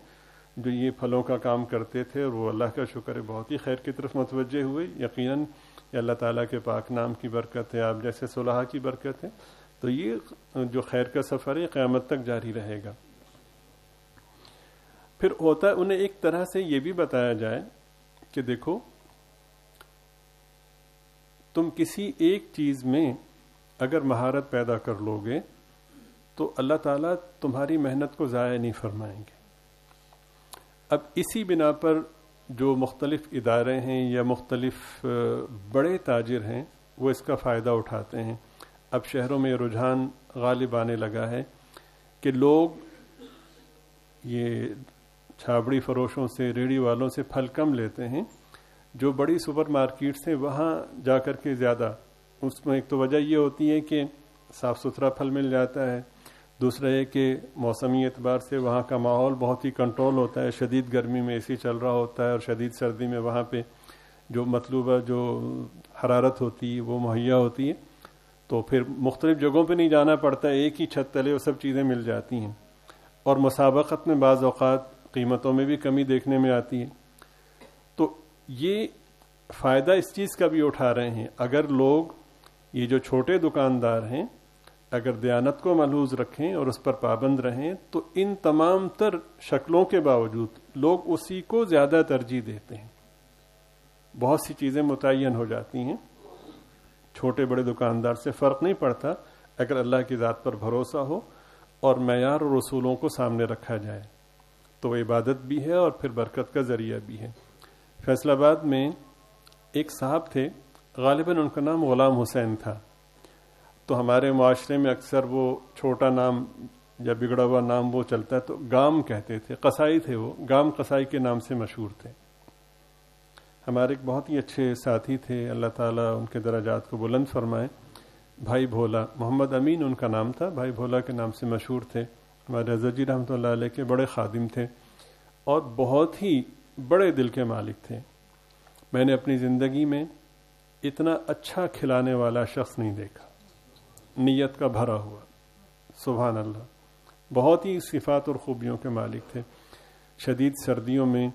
جو یہ پھلوں کا کام کرتے تھے اور وہ اللہ کا شکر ہے بہت ہی خیر کی طرف متوجہ ہوئے. یقیناً یہ اللہ تعالیٰ کے پاک نام کی برکت ہے، آپ جیسے صلحاء کی برکت ہے. تو یہ جو خیر کا سفر ہے قیامت تک جاری رہے گا. پھر ہوتا ہے انہیں ایک طرح سے یہ بھی بتایا جائے کہ دیکھو تم کسی ایک چیز میں اگر مہارت پیدا کر لو گے تو اللہ تعالیٰ تمہاری محنت کو ضائع نہیں فرمائیں گے. اب اسی بنا پر جو مختلف ادارے ہیں یا مختلف بڑے تاجر ہیں وہ اس کا فائدہ اٹھاتے ہیں. اب شہروں میں رجحان غالب آنے لگا ہے کہ لوگ یہ چھابڑی فروشوں سے، ریڑھی والوں سے پھل کم لیتے ہیں. جو بڑی سپر مارکیٹس ہیں وہاں جا کر کے زیادہ، اس میں ایک تو وجہ یہ ہوتی ہے کہ صاف ستھرا پھل مل جاتا ہے، دوسرا یہ کہ موسمی اعتبار سے وہاں کا ماحول بہت ہی کنٹرول ہوتا ہے. شدید گرمی میں اے سی چل رہا ہوتا ہے اور شدید سردی میں وہاں پہ جو مطلوبہ جو حرارت ہوتی ہے وہ مہیا ہوتی ہے. تو پھر مختلف جگہوں پہ نہیں جانا پڑتا، ایک ہی چھت تلے وہ سب چیزیں مل جاتی ہیں. اور مسابقت میں بعض اوقات قیمتوں میں بھی کمی دیکھنے میں آتی ہے. تو یہ فائدہ اس چیز کا بھی اٹھا رہے ہیں. اگر لوگ یہ جو چھوٹے دکاندار ہیں اگر دیانت کو ملحوظ رکھیں اور اس پر پابند رہیں تو ان تمام تر شکلوں کے باوجود لوگ اسی کو زیادہ ترجیح دیتے ہیں. بہت سی چیزیں متعین ہو جاتی ہیں، چھوٹے بڑے دکاندار سے فرق نہیں پڑتا اگر اللہ کی ذات پر بھروسہ ہو اور معیار اور رسولوں کو سامنے رکھا جائے تو وہ عبادت بھی ہے اور پھر برکت کا ذریعہ بھی ہے. فیصل آباد میں ایک صاحب تھے، غالباً ان کا نام غلام حسین تھا. تو ہمارے معاشرے میں اکثر وہ چھوٹا نام یا بگڑا ہوا نام وہ چلتا ہے تو گام کہتے تھے، قصائی تھے وہ، گام قصائی کے نام سے مشہور تھے. ہمارے ایک بہت ہی اچھے ساتھی تھے، اللہ تعالیٰ ان کے درجات کو بلند فرمائے، بھائی بھولا، محمد امین ان کا نام تھا، بھائی بھولا کے نام سے مشہور تھے. ہمارے حضرت جی رحمۃ اللہ علیہ کے بڑے خادم تھے اور بہت ہی بڑے دل کے مالک تھے. میں نے اپنی زندگی میں اتنا اچھا کھلانے والا شخص نہیں دیکھا، نیت کا بھرا ہوا، سبحان اللہ. بہت ہی صفات اور خوبیوں کے مالک تھے. شدید سردیوں میں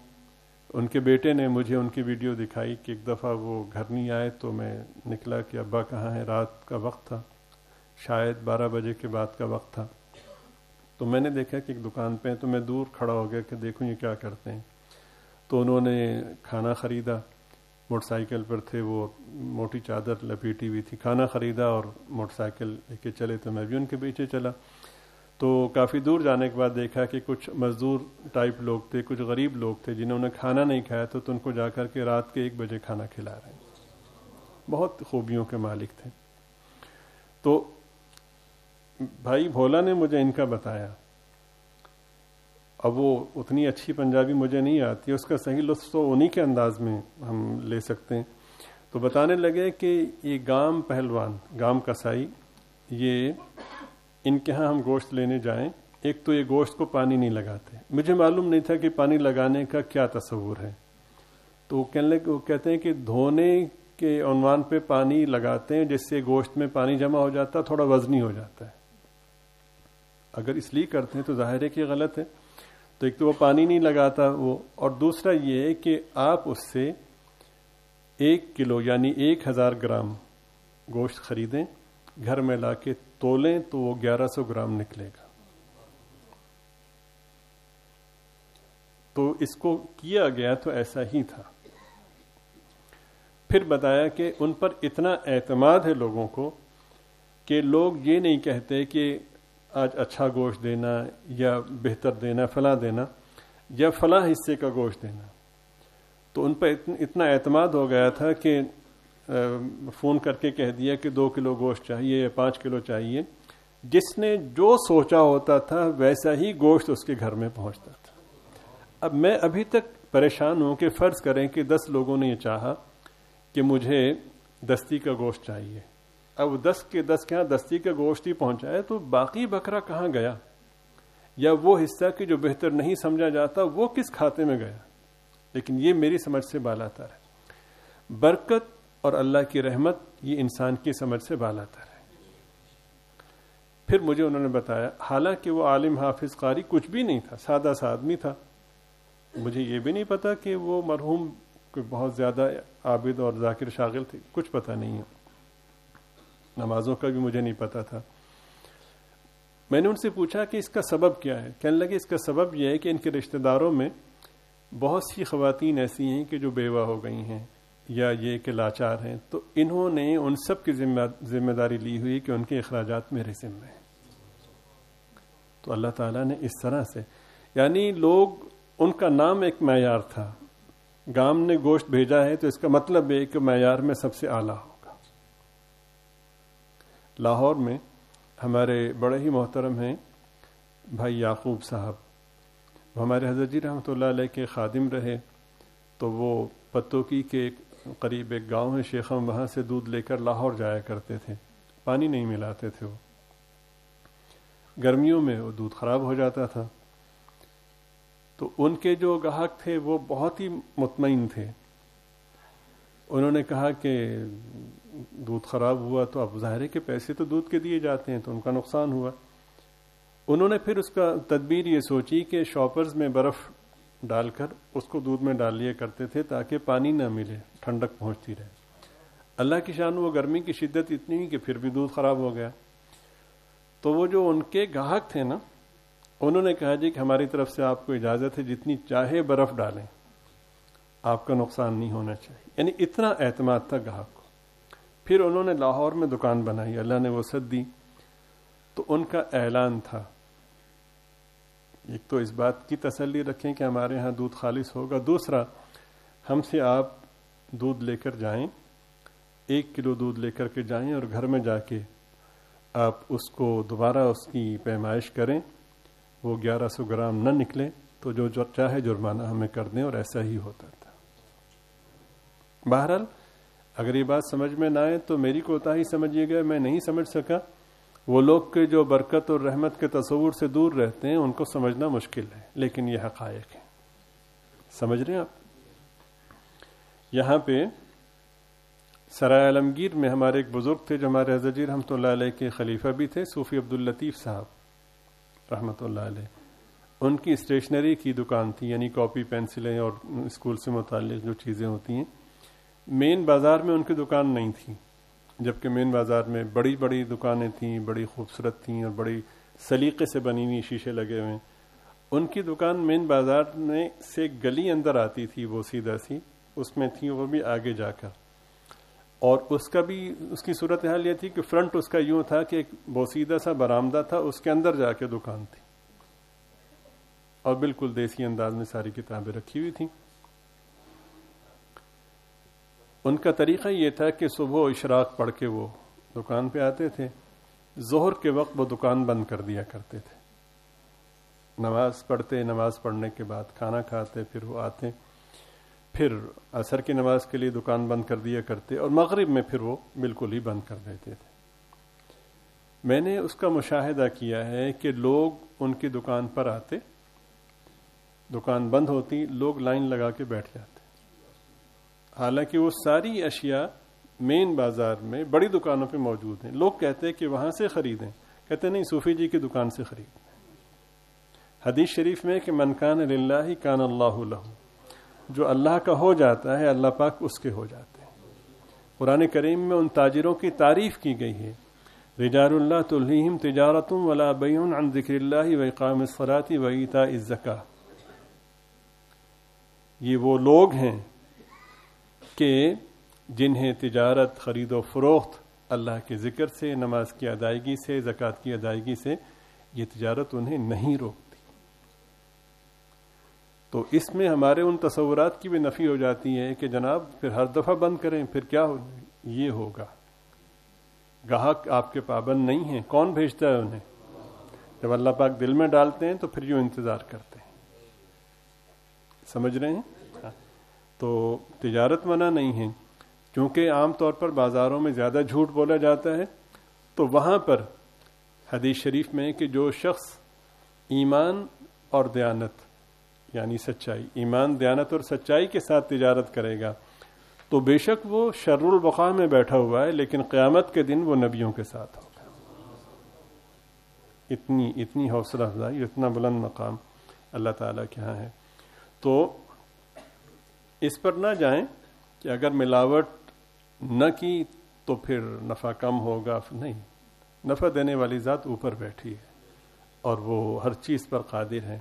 ان کے بیٹے نے مجھے ان کی ویڈیو دکھائی کہ ایک دفعہ وہ گھر نہیں آئے تو میں نکلا کہ ابا کہاں ہیں. رات کا وقت تھا، شاید 12 بجے کے بعد کا وقت تھا. تو میں نے دیکھا کہ ایک دکان پہ تو میں دور کھڑا ہو گیا کہ دیکھوں یہ کیا کرتے ہیں. تو انہوں نے کھانا خریدا، موٹر سائیکل پر تھے وہ، موٹی چادر لپیٹی ہوئی تھی. کھانا خریدا اور موٹر سائیکل لے کے چلے تو میں بھی ان کے پیچھے چلا. تو کافی دور جانے کے بعد دیکھا کہ کچھ مزدور ٹائپ لوگ تھے، کچھ غریب لوگ تھے جنہوں نے کھانا نہیں کھایا تو ان کو جا کر کے رات کے 1 بجے کھانا کھلا رہے ہیں. بہت خوبیوں کے مالک تھے. تو بھائی بھولا نے مجھے ان کا بتایا. اب وہ اتنی اچھی پنجابی مجھے نہیں آتی، اس کا صحیح لطف تو انہی کے انداز میں ہم لے سکتے ہیں. تو بتانے لگے کہ یہ گام پہلوان، گام قصائی، یہ ان کے ہاں ہم گوشت لینے جائیں، ایک تو یہ گوشت کو پانی نہیں لگاتے. مجھے معلوم نہیں تھا کہ پانی لگانے کا کیا تصور ہے. تو وہ کہتے ہیں کہ دھونے کے عنوان پہ پانی لگاتے ہیں جس سے گوشت میں پانی جمع ہو جاتا ہے، تھوڑا وزنی ہو جاتا ہے. اگر اس لیے کرتے ہیں تو ظاہر ہے کہ غلط ہے. تو ایک تو وہ پانی نہیں لگاتا وہ، اور دوسرا یہ ہے کہ آپ اس سے 1 کلو یعنی 1000 گرام گوشت خریدیں، گھر میں لا کے تولیں تو وہ 1100 گرام نکلے گا. تو اس کو کیا گیا تو ایسا ہی تھا. پھر بتایا کہ ان پر اتنا اعتماد ہے لوگوں کو کہ لوگ یہ نہیں کہتے کہ آج اچھا گوشت دینا یا بہتر دینا، فلاں دینا یا فلاں حصے کا گوشت دینا. تو ان پر اتنا اعتماد ہو گیا تھا کہ فون کر کے کہہ دیا کہ 2 کلو گوشت چاہیے یا 5 کلو چاہیے. جس نے جو سوچا ہوتا تھا ویسا ہی گوشت اس کے گھر میں پہنچتا تھا. اب میں ابھی تک پریشان ہوں کہ فرض کریں کہ 10 لوگوں نے یہ چاہا کہ مجھے دستی کا گوشت چاہیے. اب 10 کے 10 کے ہاں دستی کا گوشت ہی پہنچائے تو باقی بکرا کہاں گیا، یا وہ حصہ کہ جو بہتر نہیں سمجھا جاتا وہ کس کھاتے میں گیا. لیکن یہ میری سمجھ سے بالا تر ہے. برکت اور اللہ کی رحمت یہ انسان کی سمجھ سے بالا تر ہے. پھر مجھے انہوں نے بتایا، حالانکہ وہ عالم حافظ قاری کچھ بھی نہیں تھا، سادہ سا آدمی تھا. مجھے یہ بھی نہیں پتا کہ وہ مرحوم کوئی بہت زیادہ عابد اور ذاکر شاغل تھے، کچھ پتہ نہیں ہے. نمازوں کا بھی مجھے نہیں پتا تھا. میں نے ان سے پوچھا کہ اس کا سبب کیا ہے. کہنے لگے اس کا سبب یہ ہے کہ ان کے رشتہ داروں میں بہت سی خواتین ایسی ہیں کہ جو بیوہ ہو گئی ہیں یا یہ کہ لاچار ہیں، تو انہوں نے ان سب کی ذمہ داری لی ہوئی کہ ان کے اخراجات میرے ذمہ ہیں. تو اللہ تعالیٰ نے اس طرح سے، یعنی لوگ، ان کا نام ایک معیار تھا. گام نے گوشت بھیجا ہے تو اس کا مطلب ہے کہ معیار میں سب سے اعلیٰ ہوگا. لاہور میں ہمارے بڑے ہی محترم ہیں بھائی یعقوب صاحب، وہ ہمارے حضرت جی رحمۃ اللہ علیہ کے خادم رہے. تو وہ پتوکی کے قریب ایک گاؤں ہے شیخم، وہاں سے دودھ لے کر لاہور جایا کرتے تھے. پانی نہیں ملاتے تھے. وہ گرمیوں میں وہ دودھ خراب ہو جاتا تھا. تو ان کے جو گاہک تھے وہ بہت ہی مطمئن تھے. انہوں نے کہا کہ دودھ خراب ہوا تو اب ظاہر ہے کہ پیسے تو دودھ کے دیے جاتے ہیں، تو ان کا نقصان ہوا. انہوں نے پھر اس کا تدبیر یہ سوچی کہ شاپرز میں برف ڈال کر اس کو دودھ میں ڈال لیا کرتے تھے تاکہ پانی نہ ملے، ٹھنڈک پہنچتی رہے. اللہ کی شان، وہ گرمی کی شدت اتنی ہوئی کہ پھر بھی دودھ خراب ہو گیا. تو وہ جو ان کے گاہک تھے نا، انہوں نے کہا جی کہ ہماری طرف سے آپ کو اجازت ہے جتنی چاہے برف ڈالیں، آپ کا نقصان نہیں ہونا چاہیے. یعنی اتنا اعتماد تھا گاہک کو. پھر انہوں نے لاہور میں دکان بنائی، اللہ نے وسعت دی. تو ان کا اعلان تھا، ایک تو اس بات کی تسلی رکھیں کہ ہمارے ہاں دودھ خالص ہوگا، دوسرا ہم سے آپ دودھ لے کر جائیں، 1 کلو دودھ لے کر کے جائیں اور گھر میں جا کے آپ اس کو دوبارہ اس کی پیمائش کریں وہ 1100 گرام نہ نکلے تو جو چاہے جرمانہ ہمیں کر دیں، اور ایسا ہی ہوتا تھا۔ بہرحال اگر یہ بات سمجھ میں نہ آئے تو میری کوتاہی سمجھیے گا، میں نہیں سمجھ سکا۔ وہ لوگ کہ جو برکت اور رحمت کے تصور سے دور رہتے ہیں ان کو سمجھنا مشکل ہے، لیکن یہ حقائق ہے۔ سمجھ رہے ہیں آپ؟ یہاں پہ سرائے عالمگیر میں ہمارے ایک بزرگ تھے جو ہمارے حضرت جی رحمۃ اللہ علیہ کے خلیفہ بھی تھے، صوفی عبداللطیف صاحب رحمۃ اللہ علیہ۔ ان کی اسٹیشنری کی دکان تھی، یعنی کاپی پینسلیں اور اسکول سے متعلق جو چیزیں ہوتی ہیں۔ مین بازار میں ان کی دکان نہیں تھی، جبکہ مین بازار میں بڑی بڑی دکانیں تھیں، بڑی خوبصورت تھیں اور بڑی سلیقے سے بنی ہوئی، شیشے لگے ہوئے۔ ان کی دکان مین بازار میں سے گلی اندر آتی تھی، وہ سیدھا سی اس میں تھی، وہ بھی آگے جا کر، اور اس کی صورتحال یہ تھی کہ فرنٹ اس کا یوں تھا کہ ایک بوسیدہ سا برآمدہ تھا، اس کے اندر جا کے دکان تھی، اور بالکل دیسی انداز میں ساری کتابیں رکھی ہوئی تھیں۔ ان کا طریقہ یہ تھا کہ صبح اشراق پڑھ کے وہ دکان پہ آتے تھے، ظہر کے وقت وہ دکان بند کر دیا کرتے تھے، نماز پڑھتے، نماز پڑھنے کے بعد کھانا کھاتے، پھر وہ آتے، پھر عصر کی نماز کے لیے دکان بند کر دیا کرتے، اور مغرب میں پھر وہ بالکل ہی بند کر دیتے تھے۔ میں نے اس کا مشاہدہ کیا ہے کہ لوگ ان کی دکان پر آتے، دکان بند ہوتی، لوگ لائن لگا کے بیٹھ جاتے، حالانکہ وہ ساری اشیاء مین بازار میں بڑی دکانوں پہ موجود ہیں۔ لوگ کہتے ہیں کہ وہاں سے خریدیں، کہتے نہیں، صوفی جی کی دکان سے خریدیں۔ حدیث شریف میں کہ من کان للہ کان اللہ لہ، جو اللہ کا ہو جاتا ہے اللہ پاک اس کے ہو جاتے ہیں۔ قرآن کریم میں ان تاجروں کی تعریف کی گئی ہے، رجال اللہ تلہیہم تجارۃ ولا بیع عن ذکر اللہ واقام الصلاۃ وایتاء الزکاۃ۔ یہ وہ لوگ ہیں کہ جنہیں تجارت، خرید و فروخت اللہ کے ذکر سے، نماز کی ادائیگی سے، زکوٰۃ کی ادائیگی سے، یہ تجارت انہیں نہیں روکتی۔ تو اس میں ہمارے ان تصورات کی بھی نفی ہو جاتی ہے کہ جناب پھر ہر دفعہ بند کریں، پھر کیا یہ ہوگا؟ گاہک آپ کے پابند نہیں ہیں، کون بھیجتا ہے انہیں؟ جب اللہ پاک دل میں ڈالتے ہیں تو پھر یوں انتظار کرتے ہیں۔ سمجھ رہے ہیں؟ تو تجارت منع نہیں ہے، کیونکہ عام طور پر بازاروں میں زیادہ جھوٹ بولا جاتا ہے، تو وہاں پر حدیث شریف میں کہ جو شخص ایمان اور دیانت یعنی سچائی، ایمان، دیانت اور سچائی کے ساتھ تجارت کرے گا تو بے شک وہ شر البقاع میں بیٹھا ہوا ہے، لیکن قیامت کے دن وہ نبیوں کے ساتھ ہوگا۔ اتنی حوصلہ افزائی، اتنا بلند مقام اللہ تعالیٰ کے ہاں ہے۔ تو اس پر نہ جائیں کہ اگر ملاوٹ نہ کی تو پھر نفع کم ہوگا، نہیں، نفع دینے والی ذات اوپر بیٹھی ہے اور وہ ہر چیز پر قادر ہے۔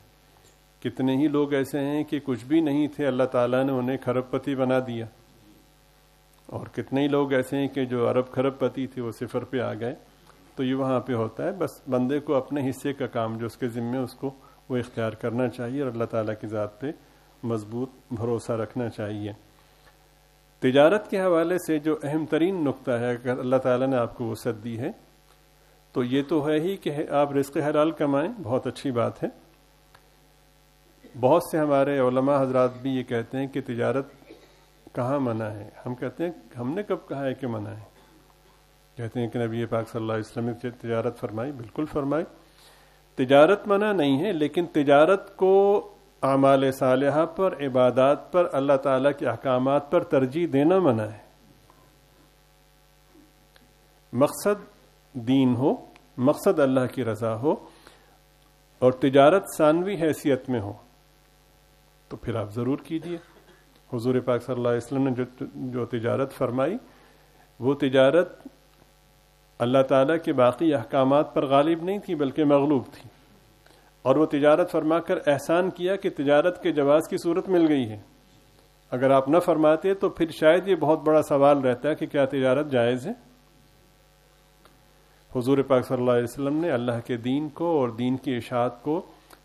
کتنے ہی لوگ ایسے ہیں کہ کچھ بھی نہیں تھے، اللہ تعالیٰ نے انہیں کھرب پتی بنا دیا، اور کتنے ہی لوگ ایسے ہیں کہ جو ارب کھرب پتی تھے وہ صفر پہ آ گئے۔ تو یہ وہاں پہ ہوتا ہے، بس بندے کو اپنے حصے کا کام جو اس کے ذمے اس کو وہ اختیار کرنا چاہیے، اور اللہ تعالیٰ کی ذات پہ مضبوط بھروسہ رکھنا چاہیے۔ تجارت کے حوالے سے جو اہم ترین نقطہ ہے، اگر اللہ تعالیٰ نے آپ کو وسعت دی ہے تو یہ تو ہے ہی کہ آپ رزق حلال کمائیں، بہت اچھی بات ہے۔ بہت سے ہمارے علماء حضرات بھی یہ کہتے ہیں کہ تجارت کہاں منع ہے؟ ہم کہتے ہیں ہم نے کب کہا ہے کہ منع ہے؟ کہتے ہیں کہ نبی پاک صلی اللہ علیہ وسلم نے تجارت فرمائی، بالکل فرمائی، تجارت منع نہیں ہے، لیکن تجارت کو اعمال صالحہ پر، عبادات پر، اللہ تعالیٰ کے احکامات پر ترجیح دینا منع ہے۔ مقصد دین ہو، مقصد اللہ کی رضا ہو، اور تجارت ثانوی حیثیت میں ہو تو پھر آپ ضرور کیجیے۔ حضور پاک صلی اللہ علیہ وسلم نے جو تجارت فرمائی وہ تجارت اللہ تعالیٰ کے باقی احکامات پر غالب نہیں تھی بلکہ مغلوب تھی، اور وہ تجارت فرما کر احسان کیا کہ تجارت کے جواز کی صورت مل گئی ہے۔ اگر آپ نہ فرماتے تو پھر شاید یہ بہت بڑا سوال رہتا ہے کہ کیا تجارت جائز ہے؟ حضور پاک صلی اللہ علیہ وسلم نے اللہ کے دین کو اور دین کی اشاعت کو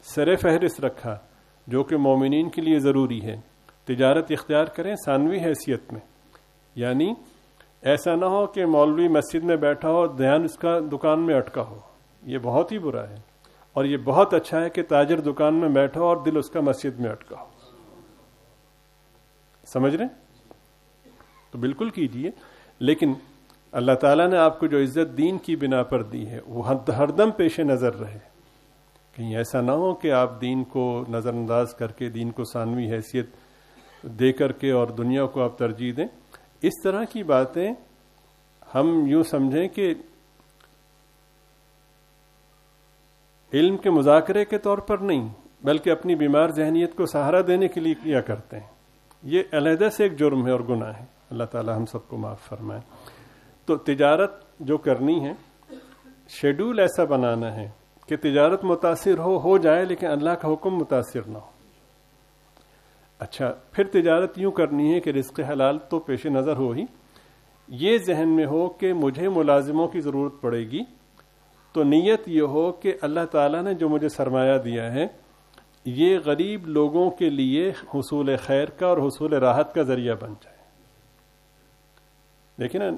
سر فہرست رکھا، جو کہ مومنین کے لیے ضروری ہے۔ تجارت اختیار کریں ثانوی حیثیت میں، یعنی ایسا نہ ہو کہ مولوی مسجد میں بیٹھا ہو، دھیان اس کا دکان میں اٹکا ہو، یہ بہت ہی برا ہے۔ اور یہ بہت اچھا ہے کہ تاجر دکان میں بیٹھا اور دل اس کا مسجد میں اٹکا ہو. سمجھ رہے ہیں؟ تو بالکل کیجئے، لیکن اللہ تعالیٰ نے آپ کو جو عزت دین کی بنا پر دی ہے وہ ہر دم پیش نظر رہے. کہیں ایسا نہ ہو کہ آپ دین کو نظر انداز کر کے، دین کو ثانوی حیثیت دے کر کے اور دنیا کو آپ ترجیح دیں. اس طرح کی باتیں ہم یوں سمجھیں کہ علم کے مذاکرے کے طور پر نہیں، بلکہ اپنی بیمار ذہنیت کو سہارا دینے کے لیے کیا کرتے ہیں. یہ علیحدہ سے ایک جرم ہے اور گناہ ہے. اللہ تعالی ہم سب کو معاف فرمائے. تو تجارت جو کرنی ہے، شیڈول ایسا بنانا ہے کہ تجارت متاثر ہو جائے، لیکن اللہ کا حکم متاثر نہ ہو. اچھا، پھر تجارت یوں کرنی ہے کہ رزق حلال تو پیش نظر ہو ہی، یہ ذہن میں ہو کہ مجھے ملازموں کی ضرورت پڑے گی، تو نیت یہ ہو کہ اللہ تعالیٰ نے جو مجھے سرمایہ دیا ہے یہ غریب لوگوں کے لیے حصول خیر کا اور حصول راحت کا ذریعہ بن جائے. دیکھیں نا،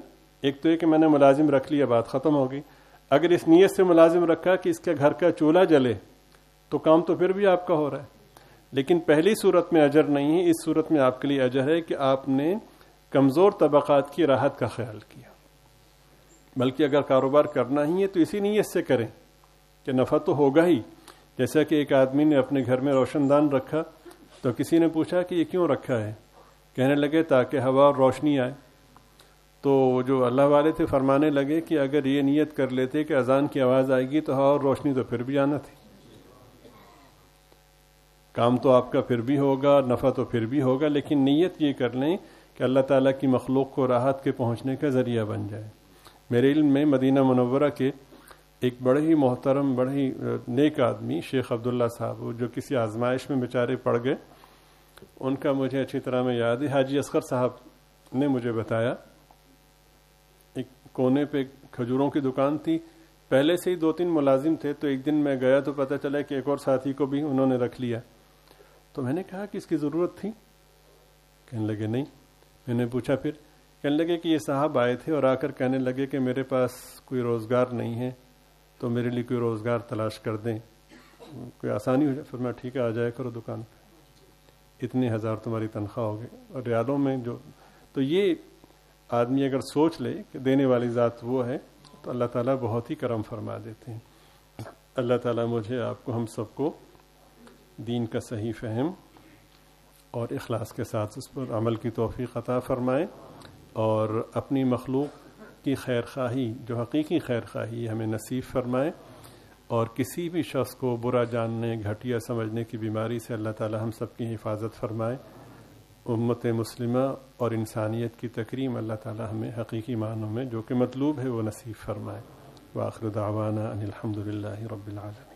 ایک تو یہ کہ میں نے ملازم رکھ لیا، بات ختم ہو گئی. اگر اس نیت سے ملازم رکھا کہ اس کے گھر کا چولہا جلے تو کام تو پھر بھی آپ کا ہو رہا ہے، لیکن پہلی صورت میں اجر نہیں ہے. اس صورت میں آپ کے لیے اجر ہے کہ آپ نے کمزور طبقات کی راحت کا خیال کیا. بلکہ اگر کاروبار کرنا ہی ہے تو اسی نیت سے کریں کہ نفع تو ہوگا ہی. جیسا کہ ایک آدمی نے اپنے گھر میں روشن دان رکھا تو کسی نے پوچھا کہ یہ کیوں رکھا ہے؟ کہنے لگے تاکہ ہوا اور روشنی آئے. تو جو اللہ والے تھے فرمانے لگے کہ اگر یہ نیت کر لیتے کہ اذان کی آواز آئے گی تو ہوا اور روشنی تو پھر بھی آنا تھی. کام تو آپ کا پھر بھی ہوگا، نفع تو پھر بھی ہوگا، لیکن نیت یہ کر لیں کہ اللہ تعالیٰ کی مخلوق کو راحت کے پہنچنے کا ذریعہ بن جائے. میرے علم میں مدینہ منورہ کے ایک بڑے ہی محترم، بڑے ہی نیک آدمی شیخ عبداللہ صاحب، جو کسی آزمائش میں بیچارے پڑ گئے، ان کا مجھے اچھی طرح میں یاد ہے. حاجی اصغر صاحب نے مجھے بتایا، ایک کونے پہ کھجوروں کی دکان تھی، پہلے سے ہی 2-3 ملازم تھے. تو ایک دن میں گیا تو پتہ چلا کہ ایک اور ساتھی کو بھی انہوں نے رکھ لیا. تو میں نے کہا کہ اس کی ضرورت تھی؟ کہنے لگے نہیں. میں نے پوچھا پھر؟ کہنے لگے کہ یہ صاحب آئے تھے اور آ کر کہنے لگے کہ میرے پاس کوئی روزگار نہیں ہے تو میرے لیے کوئی روزگار تلاش کر دیں، کوئی آسانی ہو جائے. پھر میں ٹھیک ہے آ جایا کرو دکان پہ، اتنے ہزار تمہاری تنخواہ ہوگی. اور ریالوں میں جو، تو یہ آدمی اگر سوچ لے کہ دینے والی ذات وہ ہے تو اللہ تعالیٰ بہت ہی کرم فرما دیتے ہیں. اللہ تعالیٰ مجھے، آپ کو، ہم سب کو دین کا صحیح فہم اور اخلاص کے ساتھ اس پر عمل کی توفیق عطا فرمائے، اور اپنی مخلوق کی خیر خواہی، جو حقیقی خیر خواہی، ہمیں نصیب فرمائے. اور کسی بھی شخص کو برا جاننے، گھٹیا سمجھنے کی بیماری سے اللہ تعالی ہم سب کی حفاظت فرمائے. امت مسلمہ اور انسانیت کی تکریم اللہ تعالی ہمیں حقیقی معنوں میں جو کہ مطلوب ہے وہ نصیب فرمائے. وآخر دعوانا ان الحمد للہ رب العالمین.